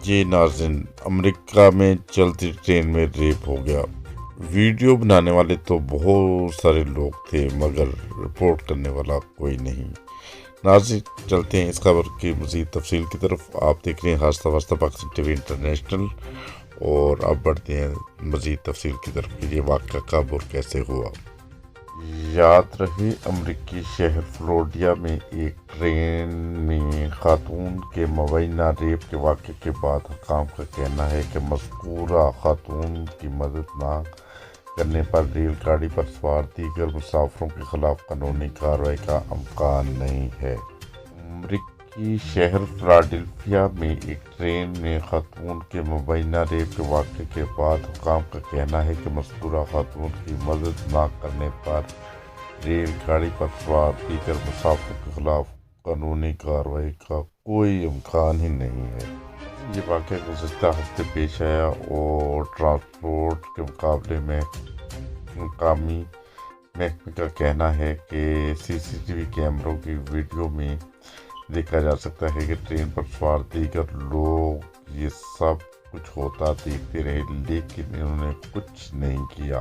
جی ناظرین، امریکہ میں چلتی ٹرین میں ریپ ہو گیا۔ ویڈیو بنانے والے تو بہت سارے لوگ تھے مگر رپورٹ کرنے والا کوئی نہیں۔ ناظرین، چلتے ہیں اس خبر کی مزید تفصیل کی طرف۔ آپ دیکھ رہے ہیں ہاستہ واسطہ پاکستان ٹی وی انٹرنیشنل، اور اب بڑھتے ہیں مزید تفصیل کی طرف کہ یہ واقعہ کب اور کیسے ہوا۔ یاد رہے، امریکی شہر فلوریڈا میں ایک ٹرین میں خاتون کے مبینہ ریپ کے واقعے کے بعد حکام کا کہنا ہے کہ مذکورہ خاتون کی مدد نہ کرنے پر ریل گاڑی پر سوار دیگر مسافروں کے خلاف قانونی کارروائی کا امکان نہیں ہے۔ امریکی شہر فلاڈیلفیا میں ایک ٹرین میں خاتون کے مبینہ ریپ کے واقعے کے بعد حکام کا کہنا ہے کہ مذکورہ خاتون کی مدد نہ کرنے پر ریل گاڑی پر سوار دیگر مسافروں کے خلاف قانونی کارروائی کا کوئی امکان ہی نہیں ہے۔ یہ واقعہ گزشتہ ہفتے پیش آیا اور ٹرانسپورٹ کے مقابلے میں مقامی محکمے کا کہنا ہے کہ سی سی ٹی وی کیمروں کی ویڈیو میں دیکھا جا سکتا ہے کہ ٹرین پر سوار دیگر لوگ یہ سب کچھ ہوتا دیکھتے رہے لیکن انہوں نے کچھ نہیں کیا۔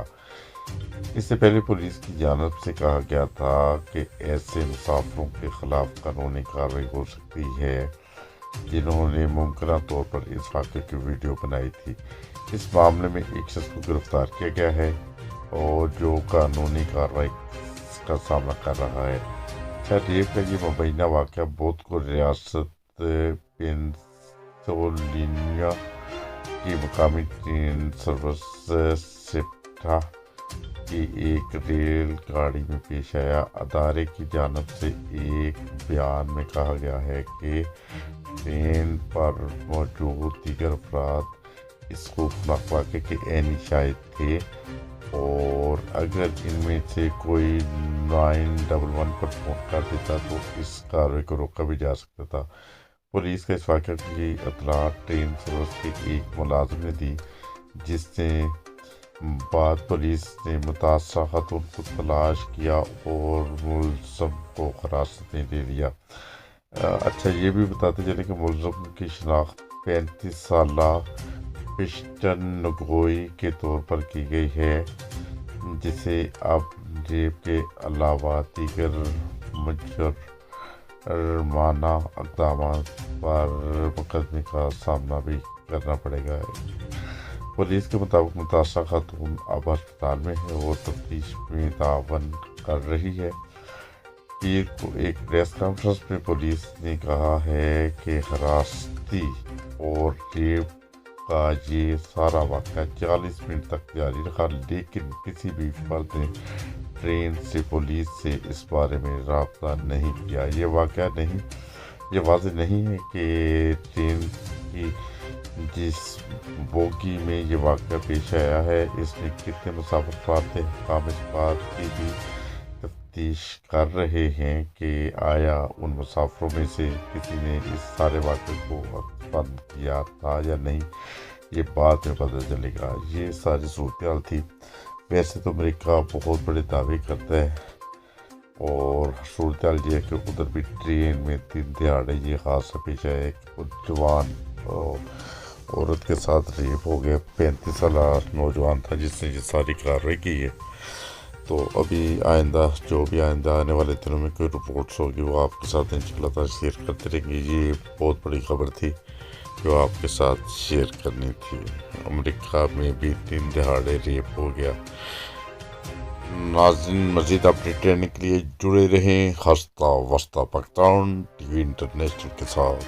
اس سے پہلے پولیس کی جانب سے کہا گیا تھا کہ ایسے مسافروں کے خلاف قانونی کارروائی ہو سکتی ہے جنہوں نے ممکنہ طور پر اس واقعے کی ویڈیو بنائی تھی۔ اس معاملے میں ایک شخص کو گرفتار کیا گیا ہے اور جو قانونی کارروائی کا سامنا کر رہا ہے۔ ریپ کا یہ مبینہ واقعہ بدھ کو ریاست پینسلوینیا کی مقامی ٹرین سروس سیپٹا کی ایک ریل گاڑی میں پیش آیا۔ ادارے کی جانب سے ایک بیان میں کہا گیا ہے کہ ٹرین پر موجود دیگر افراد اس خوفناک واقعے کے عینی شاہد تھے اور اگر ان میں سے کوئی 911 پر فون کر دیتا تو اس کارروائی کو روکا بھی جا سکتا تھا۔ پولیس کا اس واقعے کی اطلاع ٹرین سروس کے ایک ملازم نے دی، جس سے بعد پولیس نے متاثرہ خاتون کو تلاش کیا اور ملزم کو حراست میں لے لیا۔ اچھا، یہ بھی بتاتے چلے کہ ملزم کی شناخت 35 سالہ پشٹن نگوئی کے طور پر کی گئی ہے، جسے اب ریپ کے علاوہ دیگر مجرمانہ اقدامات پر مقدمے کا سامنا بھی کرنا پڑے گا۔ پولیس کے مطابق متاثرہ خاتون اب ہسپتال میں ہے اور تفتیش میں تعاون کر رہی ہے۔ پیر کو ایک پریس کانفرنس میں پولیس نے کہا ہے کہ ہراستی اور ریپ کا یہ سارا واقعہ 40 منٹ تک جاری رہا لیکن کسی بھی فرد نے ٹرین سے پولیس سے اس بارے میں رابطہ نہیں کیا۔ یہ واضح نہیں ہے کہ ٹرین کی جس بوگی میں یہ واقعہ پیش آیا ہے اس میں کتنے مسافر سوار تھے۔ حکام اس بات کی بھی تفتیش کر رہے ہیں کہ آیا ان مسافروں میں سے کسی نے اس سارے واقعے کو بند کیا تھا یا نہیں، یہ بعد میں پتہ چلے گا۔ یہ ساری صورتحال تھی۔ ویسے تو امریکہ بہت بڑے دعوے کرتا ہے اور صورتحال یہ ہے کہ ادھر بھی ٹرین میں دن دہاڑے یہ حادثہ پیش آیا کہ جوان عورت کے ساتھ ریپ ہو گیا۔ 35 سالہ نوجوان تھا جس نے یہ ساری کارروائی کی ہے۔ تو ابھی آئندہ آنے والے دنوں میں کوئی رپورٹس ہوگی وہ آپ کے ساتھ انشاءاللہ تعالی شیئر کرتے رہیں گے۔ یہ بہت بڑی خبر تھی جو آپ کے ساتھ شیئر کرنی تھی۔ امریکہ میں بھی دن دہاڑے ریپ ہو گیا۔ ناظرین، مزید اپڈیٹ رہنے کے لیے جڑے رہیں ہاستہ واسطہ پاکستان ٹی وی انٹرنیشنل کے ساتھ۔